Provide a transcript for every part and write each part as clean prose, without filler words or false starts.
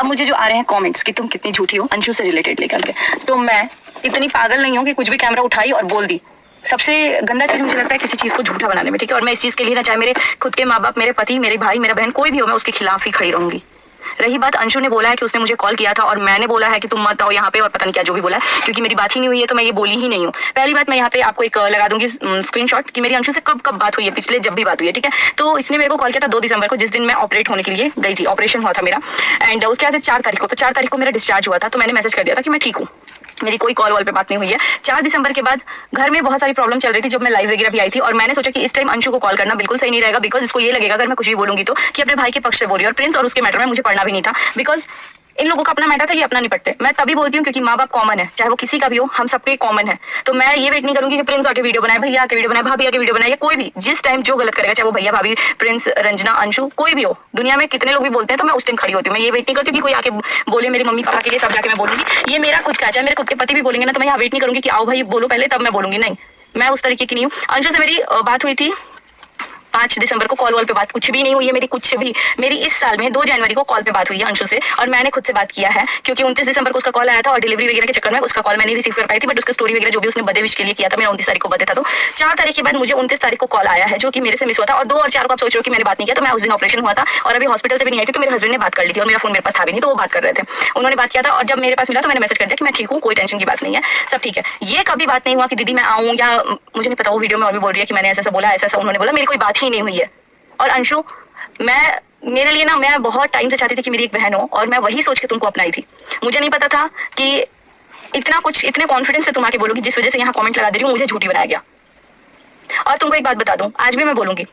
अब मुझे जो आ रहे हैं कमेंट्स कि तुम कितनी झूठी हो अंशु से रिलेटेड लेकर के, तो मैं इतनी पागल नहीं हूँ कि कुछ भी कैमरा उठाई और बोल दी। सबसे गंदा चीज मुझे लगता है किसी चीज को झूठा बनाने में, ठीक है। और मैं इस चीज के लिए ना, चाहे मेरे खुद के माँ बाप, मेरे पति, मेरे भाई, मेरा बहन, कोई भी हो, मैं उसके खिलाफ ही खड़ी रहूंगी। रही बात अंशु ने बोला है कि उसने मुझे कॉल किया था और मैंने बोला है कि तुम मत आओ यहाँ पे, और पता नहीं क्या जो भी बोला है, क्योंकि मेरी बात ही नहीं हुई है तो मैं ये बोली ही नहीं हूँ। पहली बात, मैं यहाँ पे आपको एक लगा दूंगी स्क्रीनशॉट कि मेरी अंशु से कब कब बात हुई है, पिछले जब भी बात हुई है, ठीक है। तो इसने मेरे को कॉल किया था 2 दिसंबर को, जिस दिन मैं ऑपरेट होने के लिए गई थी, ऑपरेशन हुआ था मेरा। एंड उसके बाद 4 तारीख को, तो 4 तारीख को मेरा डिस्चार्ज हुआ था, तो मैंने मैसेज कर दिया था कि मैं ठीक हूँ। मेरी कोई कॉल वॉल पे बात नहीं हुई है। 4 दिसंबर के बाद घर में बहुत सारी प्रॉब्लम चल रही थी जब मैं लाइव वगैरह भी आई थी, और मैंने सोचा कि इस टाइम अंशु को कॉल करना बिल्कुल सही नहीं रहेगा, बिकॉज इसको ये लगेगा अगर मैं कुछ भी बोलूंगी तो कि अपने भाई के पक्ष से बोल रही है। और प्रिंस और उसके मैटर में मुझे पढ़ना भी नहीं था, बिकॉज इन लोगों का अपना मैटर था, ये अपना निपटते। मैं तभी बोलती हूँ क्योंकि माँ बाप कॉमन है, चाहे वो किसी का भी हो, हम सबके कॉमन है। तो मैं ये वेट नहीं करूंगी कि प्रिंस आके वीडियो बनाए, भैया आके वीडियो बनाए, भाभी आके वीडियो बनाए, या कोई भी जिस टाइम जो गलत करेगा, चाहे वो भैया, भाभी, प्रिंस, रंजना, अंशु, कोई भी हो, दुनिया में कितने लोग भी बोलते हैं, तो मैं उस टाइम खड़ी होती हूँ। मैं ये वेट नहीं करती कि कोई आके बोले मेरी मम्मी पापा के लिए, तब जाके मैं बोलूंगी। ये मेरा खुद का, चाहे मेरे खुद के पति भी बोलेंगे ना, तो मैं यहाँ वेट नहीं करूंगी कि आओ भाई बोलो पहले तब मैं बोलूंगी, नहीं, मैं उस तरीके की नहीं हूँ। अंशु से मेरी बात हुई थी 5 दिसंबर को, कॉल वॉल पे बात कुछ भी नहीं हुई है मेरी, कुछ भी। मेरी इस साल में 2 जनवरी को कॉल पे बात हुई है अंशु से, और मैंने खुद से बात किया है, क्योंकि 29 दिसंबर को उसका कॉल आया था और डिलीवरी वगैरह के चक्कर में उसका कॉल मैं नहीं रिसीव कर पाई थी, बट उसका स्टोरी वगैरह जो भी उसने बर्थडे विश के लिए किया था, मेरा 29 तारीख को बर्थडे था, तो 4 तारीख के बाद मुझे 29 तारीख को कॉल आया है, जो कि मेरे से मिस हुआ था। और 2 और 4 को आप सोच रहे हो कि मैंने बात नहीं किया, तो मैं उस दिन ऑपरेशन हुआ था और अभी हॉस्पिटल से भी नहीं आई थी, तो मेरे हस्बैंड ने बात कर ली थी और मेरा फोन मेरे पास था भी नहीं, तो वो बात कर रहे थे, उन्होंने बात किया था। और जब मेरे पास मिला तो मैंने मैसेज कर दिया कि मैं ठीक हूँ, कोई टेंशन की बात नहीं है, सब ठीक है। ये कभी बात नहीं हुआ कि दीदी मैं आऊँ, या मुझे नहीं पता, वो वीडियो में और भी बोल रही है कि मैंने ऐसा बोला, ऐसा उन्होंने बोला, मेरी कोई बात ही नहीं हुई है। और अंशु, मेरे लिए ना, मैं बहुत टाइम से चाहती थी कि मेरी एक बहन हो, और मैं वही सोच के तुमको अपनाई थी। मुझे नहीं पता था कि इतना कुछ, इतने कॉन्फिडेंस से तुम आके बोलोगी, जिस वजह से यहाँ कमेंट लगा दे रही हूँ, मुझे झूठी बनाया गया। और तुमको एक बात बता दूं, आज भी मैं बोलूंगी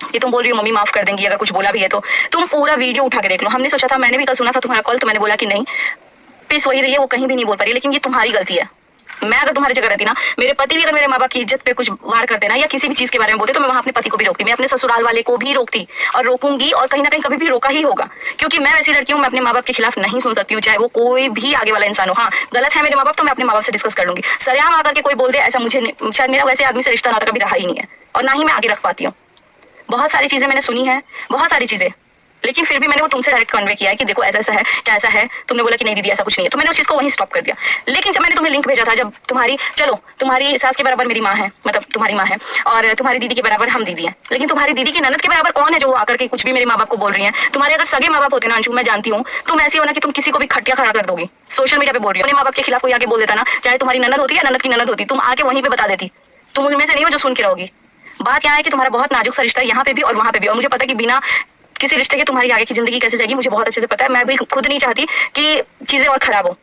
कि तुम बोल रही हो मम्मी माफ कर देंगी अगर कुछ बोला भी है तो, तुम पूरा वीडियो उठा के देख लो। हमने सोचा था, मैंने भी कल सुना था तुम्हारा कॉल, तो मैंने बोला कि नहीं, पीस वही रही है, वो कहीं भी नहीं बोल पा रही, लेकिन ये तुम्हारी गलती है। मैं अगर तुम्हारी जगह रहती ना, मेरे पति भी अगर मेरे माँ बाप की इज्जत पे कुछ वार करते ना, या किसी भी चीज के बारे में बोलते, तो मैं वहां अपने पति को भी रोकती, मैं अपने ससुराल वाले को भी रोकती और रोकूंगी, और कहीं ना कहीं कभी भी रोका ही होगा, क्योंकि मैं वैसी लड़की हूँ, मैं अपने माँ बाप के खिलाफ नहीं सुन सकती हूँ, चाहे वो कोई भी आगे वाला इंसान हो। हाँ, गलत है मेरे माँ बाप, तो मैं अपने माँ बाप से डिस्कस कर लूंगी। सरेआम आकर के कोई बोल दे ऐसा, मुझे शायद मेरा वैसे आदमी से रिश्ता नाता कभी रहा ही नहीं है, और ना ही मैं आगे रख पाती हूँ। बहुत सारी चीजें मैंने सुनी है, बहुत सारी चीजें, लेकिन फिर भी मैंने वो तुमसे डायरेक्ट कन्वे किया है कि देखो ऐसा ऐसा है, क्या ऐसा है, तुमने बोला कि नहीं दीदी ऐसा कुछ नहीं है, तो मैंने उस चीज को वहीं स्टॉप कर दिया। लेकिन जब मैंने तुम्हें लिंक भेजा था, जब तुम्हारी सास के बराबर मेरी माँ है, मतलब तुम्हारी माँ है, और तुम्हारी दीदी के बराबर हम दीदी हैं, लेकिन तुम्हारी दीदी की ननद के बराबर कौन है जो आकर के कुछ भी मेरे माँ बाप को बोल रही है? तुम्हारे अगर सगे माँ बाप होते ना अंशु, मैं जानती हूँ तुम ऐसी हो ना कि तुम किसी को भी खटिया खड़ा कर दोगी। सोशल मीडिया पे बोल रही हो, अपने माँ बाप के खिलाफ कोई आके बोल देता ना, चाहे तुम्हारी ननद होती है, ननद की ननद होती, तुम आके वहीं पे बता देती। तुम उनमें से नहीं हो जो सुन के रहोगी। बात क्या है कि तुम्हारा बहुत नाजुक सा रिश्ता है यहाँ पे भी और वहाँ पे भी, और मुझे पता है कि बिना किसी रिश्ते के तुम्हारी आगे की जिंदगी कैसे जाएगी मुझे बहुत अच्छे से पता है। मैं भी खुद नहीं चाहती कि चीजें और खराब हो,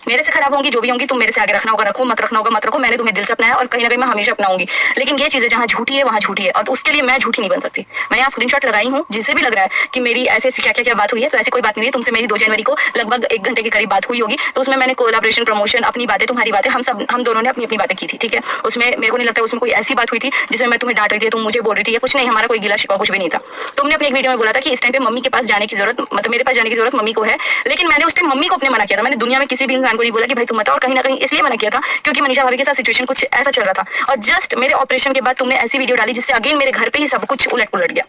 मेरे से खराब होंगी जो भी होंगी, तुम मेरे से आगे रखना होगा रखो, मत रखना होगा मत रखो, मैंने तुम्हें दिल से अपनाया और कहीं ना कहीं मैं हमेशा अपनाऊंगी। लेकिन ये चीजें जहाँ झूठी है वहाँ झूठी है, और उसके लिए मैं झूठी नहीं बन सकती। मैं यहाँ स्क्रीनशॉट लगाई हूँ, जिसे भी लग रहा है कि मेरी ऐसे क्या क्या बात हुई है, तो ऐसी कोई बात नहीं है। तुमसे मेरी 2 जनवरी को लगभग 1 घंटे के करीब बात हुई होगी, तो उसमें मैंने कोलैबोरेशन, प्रमोशन, अपनी बातें, तुम्हारी बातें, हम दोनों ने अपनी अपनी बातें की थी, ठीक है। उसमें मेरे को नहीं लगता उसमें कोई ऐसी बात हुई थी जिसमें मैं तुम्हें डांट रही थी, तुम मुझे बोल रही थी, या कुछ नहीं, हमारा कोई गिला शिकवा कुछ भी नहीं था। तुमने अपनी एक वीडियो में बोला था कि इस टाइम पे मम्मी के पास जाने की जरूरत, मतलब मेरे पास जाने की जरूरत मम्मी को है, लेकिन मैंने उस टाइम मम्मी को अपने मना किया था। मैंने दुनिया में किसी भी इंसान को नहीं बोला कि भाई तुम मत, और कहीं ना कहीं इसलिए मना किया था क्योंकि मनीषा भाभी के साथ सिचुएशन कुछ ऐसा चल रहा था, और जस्ट मेरे ऑपरेशन के बाद तुमने ऐसी वीडियो डाली जिससे अगेन मेरे घर पे ही सब कुछ उलट पुलट गया।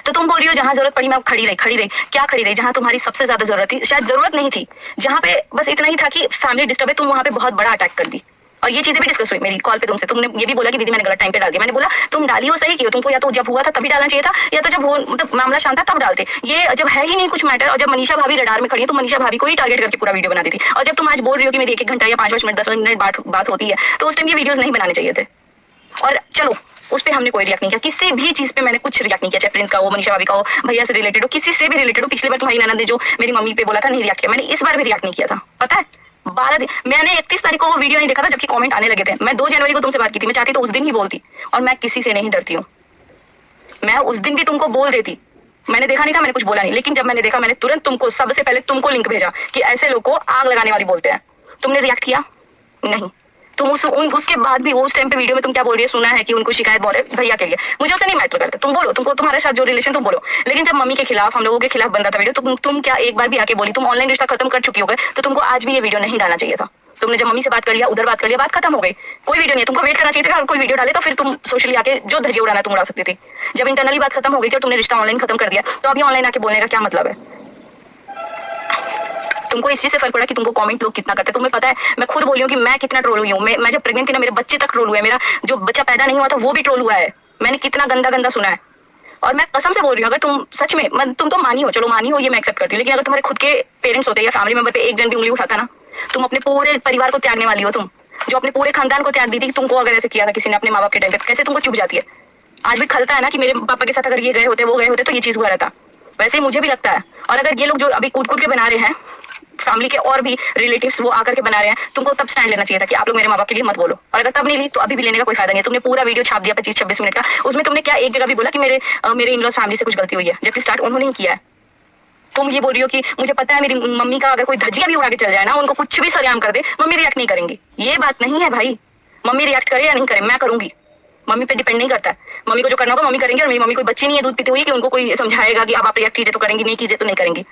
तो तुम बोल रही हो जहां जरूरत पड़ी मैं खड़ी रही, क्या खड़ी रही? जहां तुम्हारी सबसे ज्यादा जरूरत थी, शायद जरूरत नहीं थी, जहां पे बस इतना ही था कि फैमिली डिस्टर्ब है, तुम वहां पे बहुत बड़ा अटैक कर दी। और ये चीजें भी डिस्कस हुई मेरी कॉल पे तुमसे, तुमने ये भी बोला कि दीदी मैंने गलत टाइम पे डाल दिया। मैंने बोला तुम डाली हो सही की हो, तुमको या तो जब हुआ था तभी डालना चाहिए था, या तो जब मतलब मामला शांत था तब डालते। ये जब है ही नहीं कुछ मैटर, और जब मनीषा भाभी रडार में खड़ी है तो मनीषा भाभी को ही टारगेट करके पूरा वीडियो बना दी थी। और जब तुम आज बोल रही हो कि मेरी 1 घंटा या 5 मिनट 10 मिनट बात होती है, तो उस टाइम ये वीडियोस नहीं बनाने चाहिए थे। और चलो उस पर हमने कोई रिएक्ट नहीं किया, किसी भी चीज पे मैंने कुछ रिएक्ट नहीं किया, चाहे प्रिंस का हो, मनीषा भाभी का हो, भैया से रिलेटेड हो, किसी से भी रिलेटेड हो। पिछली बार तुम्हारी ननद ने जो मेरी मम्मी पे बोला था नहीं रिएक्ट किया, मैंने इस बार भी रिएक्ट नहीं किया था। पता है 12 दिन मैंने 31 तारीख को वो वीडियो नहीं देखा था जबकि कमेंट आने लगे थे। मैं 2 जनवरी को तुमसे बात की थी, मैं चाहती तो उस दिन ही बोलती, और मैं किसी से नहीं डरती हूँ। मैं उस दिन भी तुमको बोल देती, मैंने देखा नहीं था, मैंने कुछ बोला नहीं, लेकिन जब मैंने देखा मैंने तुरंत तुमको, सबसे पहले तुमको लिंक भेजा कि ऐसे लोग को आग लगाने वाली बोलते हैं। तुमने रिएक्ट किया नहीं। तुम उसके बाद भी उस टाइम पे वीडियो में तुम क्या बोल रही है, सुना है कि उनको शिकायत बहुत है भैया के लिए, मुझे उसे नहीं मैटर करता। तुम बोलो, तुमको तुम्हारे साथ जो रिलेशन तुम बोलो, लेकिन जब मम्मी के खिलाफ, हम लोगों के खिलाफ बन रहा था वीडियो, तुम क्या एक बार भी आके बोली? तुम ऑनलाइन रिश्ता खत्म कर चुकी हो गए, तो तुमको आज भी ये वीडियो नहीं डालना चाहिए था। तुमने जब मम्मी से बात कर लिया, उधर बात कर लिया, बात खत्म हो गई, कोई वीडियो नहीं। तुमको वेट करना चाहिए था, अगर कोई वीडियो डाले तो फिर तुम सोशली आके जो धज्जे उड़ाना तुम उड़ा सकती थी। जब इंटरनली बात खत्म हो गई थी और तुमने रिश्ता ऑनलाइन खत्म कर दिया, तो अभी ऑनलाइन आके बोलने का क्या मतलब है? तुमको इस चीज से फर्क पड़ा कि तुमको कमेंट लोग कितना करते हैं? तुम्हें पता है मैं खुद बोली हूँ कि मैं कितना ट्रोल हुई हूँ। मैं जब प्रेग्नेंट थी ना, मेरे बच्चे तक ट्रोल हुए, मेरा जो बच्चा पैदा नहीं हुआ था वो भी ट्रोल हुआ है। मैंने कितना गंदा गंदा सुना है। और मैं कसम से बोल रही हूँ, अगर तुम सच में, तुम तो मानी हो, चलो मानी हो, ये मैं एक्सेप्ट करती हूँ, लेकिन अगर तुम्हारे खुद के पेरेंट्स होते या फैमिली मेंबर पे एक जन भी उंगली उठाता ना, तुम अपने पूरे परिवार को त्यागने वाली हो। तुम जो अपने पूरे खानदान को त्याग दी थी, तुमको अगर ऐसे किया था किसी ने अपने माँ बाप के टाइम पे, कैसे तुमको चुभ जाती है? आज भी खलता है ना कि मेरे पापा के साथ अगर ये गए होते, वो गए होते, तो ये चीज हुआ रहता। वैसे ही मुझे भी लगता है। और अगर ये लोग जो अभी कूद कूद के बना रहे हैं, फैमिली के और भी रिलेटिव्स वो आकर के बना रहे हैं, तुमको तब स्टैंड लेना चाहिए था कि आप लोग मेरे माँ बाप के लिए मत बोलो। और अगर तब नहीं ली तो अभी भी लेने का कोई फायदा नहीं है। तुमने पूरा वीडियो छाप दिया 25-26 मिनट का, उसमें तुमने क्या एक जगह भी बोला कि मेरे इन-लॉज फैमिली से कुछ गलती हुई है, जबकि स्टार्ट उन्होंने ही किया है। तुम ये बोल रही हो कि मुझे पता है मेरी मम्मी का अगर कोई धजिया भी उड़ा के चल जाए ना, उनको कुछ भी सरेआम कर दे, मम्मी रिएक्ट नहीं करेंगी। ये बात नहीं है भाई। मम्मी रिएक्ट करे या नहीं करे, मैं करूंगी। मम्मी पे डिपेंड नहीं करता है। मम्मी को जो करना होगा मम्मी करेंगे। और मेरी मम्मी कोई बच्ची नहीं है दूध पीती हुई कि उनको कोई समझाएगा कि अब आप रिएक्ट कीजिए तो करेंगी, नहीं कीजिए तो नहीं करेंगी।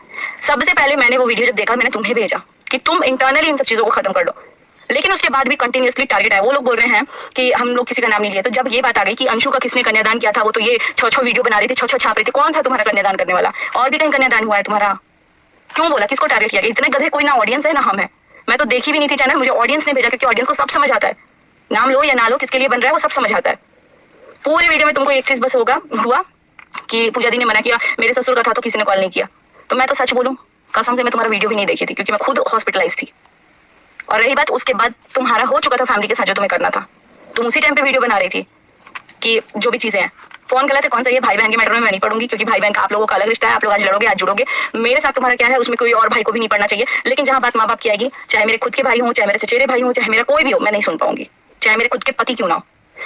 सबसे पहले मैंने वो वीडियो जब देखा, मैंने तुम्हें भेजा कि तुम इंटरनली इन सब चीजों को खत्म कर लो, लेकिन उसके बाद भी कंटिन्यूअसली टारगेट है। वो लोग बोल रहे हैं कि हम लोग किसी का नाम नहीं लिए। तो जब ये बात आ गई कि अंशु का किसने कन्यादान किया था, वो तो ये 6-6 वीडियो बना रही थी, 6-6 छाप रही थी, कौन था तुम्हारा कन्यादान करने वाला? और भी कहीं कन्यादान हुआ है तुम्हारा? क्यों बोला? किसको टारगेट किया? इतने गधे कोई ना ऑडियंस है ना हम है। मैं तो देखी भी नहीं थी चैनल, मुझे ऑडियंस ने भेजा, क्योंकि ऑडियंस को सब समझ आता है। नाम लो या ना लो, किसके लिए बन रहा है वो सब समझ आता है। पूरे वीडियो में तुमको एक चीज बस हुआ कि पूजा दी ने मना किया, मेरे ससुर का था तो किसी ने कॉल नहीं किया। तो मैं तो सच बोलूं, कसम से मैं तुम्हारा वीडियो भी नहीं देखी थी, क्योंकि मैं खुद हॉस्पिटलाइज थी। और रही बात उसके बाद तुम्हारा हो चुका था फैमिली के साथ जो तुम्हें करना था, तुम उसी टाइम पे वीडियो बना रही थी कि जो भी चीजें हैं। फोन गलत है, कौन सा ये भाई बहन के मैटर में मैं नहीं पढ़ूंगी, क्योंकि भाई बहन का आप लोगों का अलग रिश्ता है। आप लोग आज लड़ोगे, आज जुड़ोगे, मेरे साथ तुम्हारा क्या है उसमें कोई और भाई को भी नहीं पढ़ना चाहिए। लेकिन जहां बात माँ बाप की आएगी, चाहे मेरे खुद के भाई हो, चाहे मेरे चचेरे भाई हो, चाहे मेरा कोई भी हो, मैं नहीं सुन पाऊंगी। चाहे मेरे खुद के पति क्यों ना हो,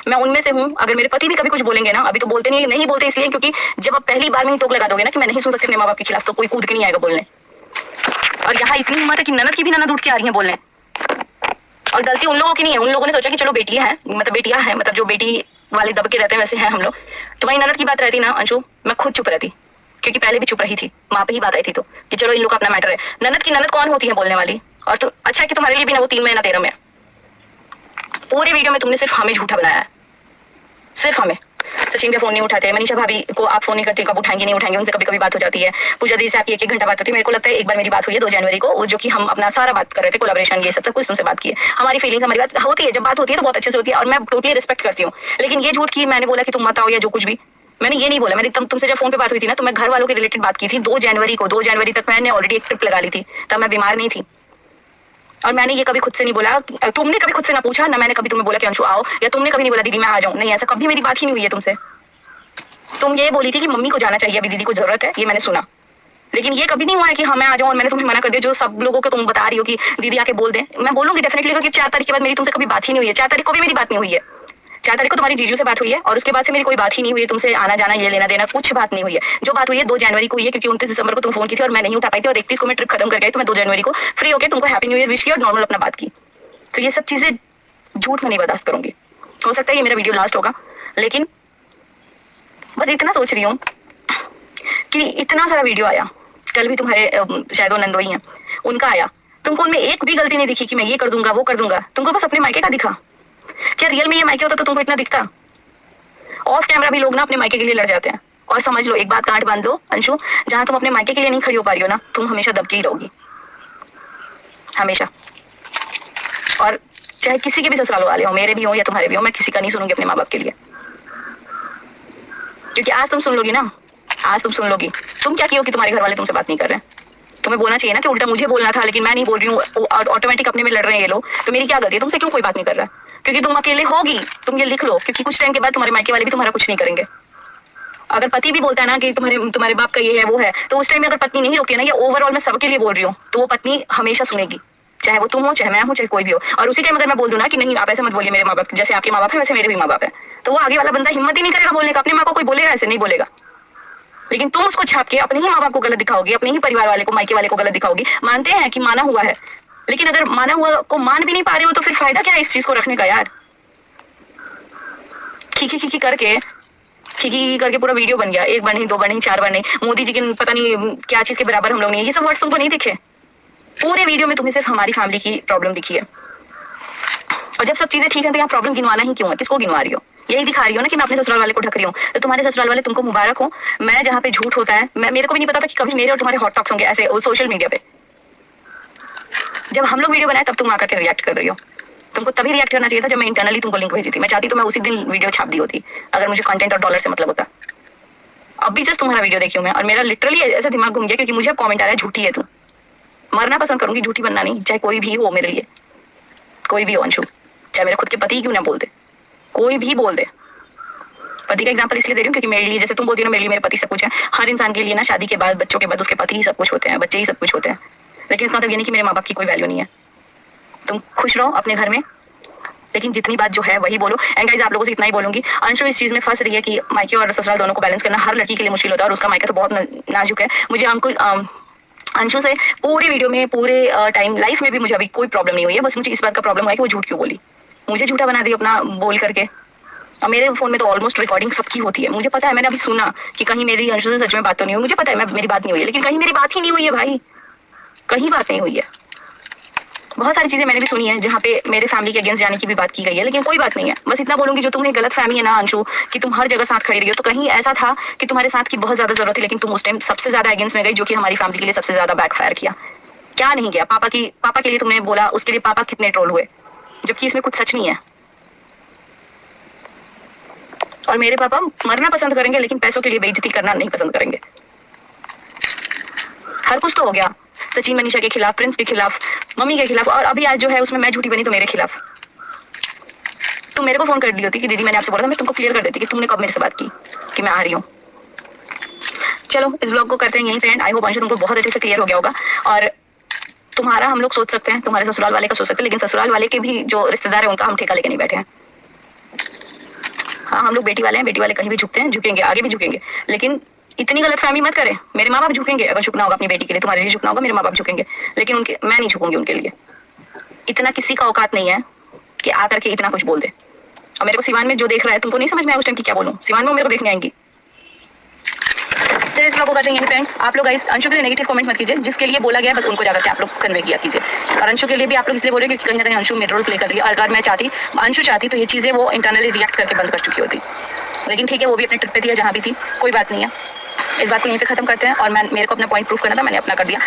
मैं उनमें से हूँ। अगर मेरे पति भी कभी कुछ बोलेंगे ना, अभी तो बोलते नहीं बोलते इसलिए क्योंकि जब आप पहली बार में ही टोक लगा दोगे ना कि मैं नहीं सुन सकती अपने माँ बाप के खिलाफ, तो कोई कूद के नहीं आएगा बोलने। और यहाँ इतनी हिम्मत है कि ननद की भी ननद उठ के आ रही है बोलने। और गलती उन लोगों की नहीं है, उन लोगों ने सोचा कि चलो बेटियां हैं, मतलब बेटियां हैं, मतलब जो बेटी वाले दबके रहते हैं वैसे हैं हम लोग। तुम्हारी ननद की बात रहती ना अंशु, मैं खुद चुप रहती, क्योंकि पहले भी चुप रही थी, माँ पे ही बात आई थी तो कि चलो इन लोग का अपना मैटर है। ननद की ननद कौन होती है बोलने वाली? और तो अच्छा है कि तुम्हारे लिए भी ना वो 3 में ना 13 में। पूरे वीडियो में तुमने सिर्फ हमें झूठा बनाया है, सिर्फ हमें। सचिन के फोन नहीं उठाते, मनीषा भाभी को आप फोन नहीं करते, कब उठाएंगे नहीं उठाएंगे, उनसे कभी कभी बात हो जाती है। पूजा दी से आपकी 1-1 घंटा बात होती है। मेरे को लगता है एक बार मेरी बात हुई है 2 जनवरी को, जो कि हम अपना सारा बात कर रहे थे, कोलैबोरेशन ये सब कुछ तुमसे बात की है। हमारी फीलिंग्स, हमारी बात होती है, जब बात होती है तो बहुत अच्छे से होती है, और मैं टोटली रिस्पेक्ट करती हूँ। लेकिन ये झूठ की मैंने बोला कि तुम मत आओ या जो कुछ भी, मैंने ये नहीं बोला। मैंने तुमसे जब फोन पे बात हुई थी ना, तो मैं घर वालों के रिलेटेड बात की थी 2 जनवरी को। 2 जनवरी तक मैंने ऑलरेडी एक ट्रिप लगा ली थी, तब मैं बीमार नहीं थी। और मैंने ये कभी खुद से नहीं बोला, तुमने कभी खुद से ना पूछा ना, मैंने कभी तुम्हें बोला कि अंशु आओ, या तुमने कभी नहीं बोला दीदी मैं आ जाऊं। नहीं, ऐसा कभी मेरी बात ही नहीं हुई है तुमसे। तुम ये बोली थी कि मम्मी को जाना चाहिए, अभी दीदी को जरूरत है, ये मैंने सुना। लेकिन ये कभी नहीं हुआ है कि हाँ मैं आ जाऊं और मैंने तुम्हें मना कर दिया, जो सब लोगों को तुम बता रही हो कि दीदी आके बोल दें। मैं बोलूंगी डेफिनेटली, क्योंकि 4 तारीख के बाद मेरी तुमसे कभी बात ही नहीं हुई है। 4 तारीख को भी मेरी बात नहीं हुई है। 4 तारीख को तुम्हारी जीजू से बात हुई है, और उसके बाद से मेरी कोई बात ही नहीं हुई है तुमसे आना जाना, ये लेना देना, कुछ बात नहीं हुई है। जो बात हुई है 2 जनवरी को हुई है, क्योंकि 29 दिसंबर को तुम फोन की थी और मैं नहीं उठा पाई थी, और 31 को मैं ट्रिप खत्म कर गई, तो मैं 2 जनवरी को फ्री होकर तुमको हैप्पी न्यू ईयर विश की और नॉर्मल अपना बात की। तो ये सब चीजें झूठ मैं नहीं बर्दाश्त करूंगी। हो सकता है ये मेरा वीडियो लास्ट होगा, लेकिन बस इतना सोच रही हूँ कि इतना सारा वीडियो आया, कल भी तुम्हारे शायद वो नंदोई हैं, उनका आया, तुमको उनमें एक भी गलती नहीं दिखी कि मैं ये कर दूंगा वो कर दूंगा। तुमको बस अपने मायके का दिखा। क्या रियल में ये मायके होता तो तुमको इतना दिखता? ऑफ कैमरा भी लोग ना अपने मायके के लिए लड़ जाते हैं। और समझ लो, एक बात गांठ बांध लो अंशु, जहां तुम अपने मायके के लिए नहीं खड़ी हो पा रही हो ना, तुम हमेशा दबके ही रहोगी, हमेशा। और चाहे किसी के भी ससुराल वाले हो, मेरे भी हो या तुम्हारे भी हो, मैं किसी का नहीं सुनूंगी अपने माँ बाप के लिए। क्योंकि आज तुम सुन लोगी ना, आज तुम सुन लोगी। तुम क्या किया कि तुम्हारे घर वाले तुमसे बात नहीं कर रहे हैं? तुम्हें बोलना चाहिए ना कि उल्टा मुझे बोलना था, लेकिन मैं नहीं बोल रही हूँ, ऑटोमेटिक अपने में लड़ रहे हैं ये लोग। तो मेरी क्या गलती है? तुमसे क्यों कोई बात नहीं कर रहा है? क्योंकि तुम अकेले होगी। तुम ये लिख लो, क्योंकि कुछ टाइम के बाद तुम्हारे मायके वाले भी तुम्हारा कुछ नहीं करेंगे। अगर पति भी बोलता है ना कि तुम्हारे बाप का ये है वो है, तो उस टाइम में अगर पत्नी नहीं रोके ना, ये ओवरऑल मैं सबके लिए बोल रही हूँ, तो वो पत्नी हमेशा सुनेगी, चाहे वो तुम हो, चाहे मैं हूँ, चाहे कोई भी हो। और उसी टाइम अगर मैं बोल दूं ना कि नहीं आप ऐसे मत बोलिए, मेरे माँ बाप जैसे आपके माँ बाप है वैसे मेरे भी माँ बाप है, तो वो आगे वाला बंदा हिम्मत ही नहीं करेगा बोलने का। अपनी माँ को कोई बोलेगा ऐसे? नहीं बोलेगा। लेकिन तुम उसको छाप के अपने ही माँ बाप को गलत दिखाओगी, अपने ही परिवार वाले को, मायके वाले को गलत दिखाओगी। मानते हैं कि माना हुआ है, लेकिन अगर माना हुआ को मान भी नहीं पा रहे हो तो फिर फायदा क्या है इस चीज को रखने का यार? खीखी खीखी करके पूरा वीडियो बन गया। 1 बार नहीं, 2 बार नहीं, 4 बार नहीं। मोदी जी के पता नहीं क्या चीज के बराबर हम लोग नहीं है। ये सब वर्ड्स तुमको नहीं दिखे? पूरे वीडियो में तुम्हें सिर्फ हमारी फैमिली की प्रॉब्लम दिखी है। और जब सब चीजें ठीक है तो यहाँ प्रॉब्लम गिनवाना ही क्यों है? किसको गिनवा रही हो? यही दिखा रही हो ना कि मैं अपने ससुराल वाले को ढक रही हूँ। तो तुम्हारे ससुराल वाले तुमको मुबारक हो। मैं जहाँ पे झूठ होता है, मेरे को भी नहीं पता था कि कभी मेरे और तुम्हारे हॉट टॉक्स होंगे ऐसे सोशल मीडिया पे। जब हम लोग वीडियो बनाए तब तुम आकर के रिएक्ट कर रही हो। तुमको तभी रिएक्ट करना चाहिए था जब मैं इंटरनली तुमको लिंक भेजी थी। मैं चाहती तो मैं उसी दिन वीडियो छाप दी होती, अगर मुझे कंटेंट और डॉलर से मतलब होता। अब भी जस्ट तुम्हारा वीडियो देखी हूँ मैं, और मेरा लिटरली ऐसा दिमाग घूम गया, क्योंकि मुझे अब कमेंट आ रहा है झूठी है तू। मरना पसंद करूंगी, झूठी बनना नहीं, चाहे कोई भी हो मेरे लिए, कोई भी हो अंशु, चाहे मेरे खुद के पति ही क्यों ना बोल दे, कोई भी बोल दे। पति का एग्जांपल इसलिए दे रही हूँ क्योंकि मेरे लिए, जैसे तुम बोलती हो ना मेरे लिए मेरे पति सब कुछ है, हर इंसान के लिए ना शादी के बाद, बच्चों के बाद उसके पति ही सब कुछ होते हैं, बच्चे ही सब कुछ होते हैं। लेकिन इसका मतलब ये नहीं कि मेरे माँ बाप की कोई वैल्यू नहीं है। तुम खुश रहो अपने घर में, लेकिन जितनी बात जो है वही बोलो। एंड गाइस, आप लोगों से इतना ही बोलूंगी, अंशु इस चीज में फंस रही है कि मायके और ससुराल दोनों को बैलेंस करना हर लड़की के लिए मुश्किल होता है, और उसका मायका तो बहुत नाजुक है। मुझे अंशु से पूरी वीडियो में, पूरे टाइम लाइफ में भी मुझे अभी कोई प्रॉब्लम नहीं हुई है। बस मुझे इस बात का प्रॉब्लम है कि वो झूठ क्यों बोली, मुझे झूठा बना दी अपना बोल करके। और मेरे फोन में तो ऑलमोस्ट रिकॉर्डिंग सबकी होती है, मुझे पता है। मैंने अभी सुना कि कहीं मेरी अंशु से सच में बात तो नहीं हुई, मुझे पता है मेरी बात नहीं हुई है, लेकिन कहीं मेरी बात ही नहीं हुई है भाई, कहीं बात नहीं हुई है। बहुत सारी चीजें मैंने भी सुनी है जहाँ पे मेरे फैमिली के अगेंस्ट जाने की भी बात की गई है, लेकिन कोई बात नहीं है। बस इतना बोलूंगी, जो तुम्हें गलत फहमी है ना अंशु कि तुम हर जगह साथ खड़ी रही हो, तो कहीं ऐसा था कि तुम्हारे साथ की बहुत ज्यादा जरूरत थी, लेकिन तुम उस टाइम सबसे ज्यादा अगेंस्ट में गई, जो कि हमारी फैमिली के लिए सबसे ज्यादा बैकफायर किया। क्या नहीं किया? पापा के लिए तुमने बोला, उसके लिए पापा कितने ट्रोल हुए, जबकि इसमें कुछ सच नहीं है। और मेरे पापा मरना पसंद करेंगे, लेकिन पैसों के लिए बेइज्जती करना नहीं पसंद करेंगे। हर कुछ तो हो गया, सचिन मनीषा के खिलाफ, प्रिंस के खिलाफ, मम्मी के खिलाफ, और अभी आज जो है उसमें मैं झूठी बनी तो मेरे खिलाफ। तुम मेरे को फोन कर दी होती कि दीदी मैंने आपसे बोला था, मैं तुमको क्लियर कर देती कि तुमने कब मेरे से बात की कि मैं आ रही हूँ। चलो इस ब्लॉग को करते हैं यहीं पे एंड। आई होप अंशु तुमको बहुत अच्छे से क्लियर हो गया होगा। और तुम्हारा हम लोग सोच सकते हैं, तुम्हारे ससुराल वाले का सोच सकते हैं, लेकिन ससुराल वाले के भी जो रिश्तेदार है उनका हम ठेका लेके नहीं बैठे हैं। हाँ, हम लोग बेटी वाले हैं, बेटी वाले कहीं भी झुकते हैं, झुकेंगे, आगे भी झुकेंगे, लेकिन इतनी गलत फहमी मत करें। मेरे माँ बाप झुकेंगे, अगर झुकना होगा अपनी बेटी के लिए, तुम्हारे लिए झुकना होगा, मेरे माँ बाप झुकेंगे, लेकिन मैं नहीं झुकूंगी उनके लिए। इतना किसी का औकात नहीं है कि आकर के इतना कुछ बोल दे। और मेरे को सिवान में जो देख रहा है, तुमको नहीं समझ में आया उस टाइम की क्या बोलूं, सिवान में मेरे को देखने आएंगी। चलिए इस ब्लॉग को करते हैं फ्रेंड। आप लोग अंशु के लिए नेगेटिव कमेंट मत कीजिए, जिसके लिए बोला गया बस उनको जाकर के आप लोग कन्वे किया कीजिए। और अंशु के लिए भी आप लोग इसलिए बोल रहे हैं क्योंकि कहीं ना कहीं अंशु मेन रोल प्ले कर रही है, और अगर मैं चाहती, अंशु चाहती तो ये चीजें वो इंटरनली रिएक्ट करके बंद कर चुकी होती। लेकिन ठीक है, वो भी अपने ट्रिप पे थी या जहाँ भी थी, कोई बात नहीं है। इस बात को यहीं पे खत्म करते हैं। और मेरे को अपना पॉइंट प्रूफ करना था, मैंने अपना कर दिया।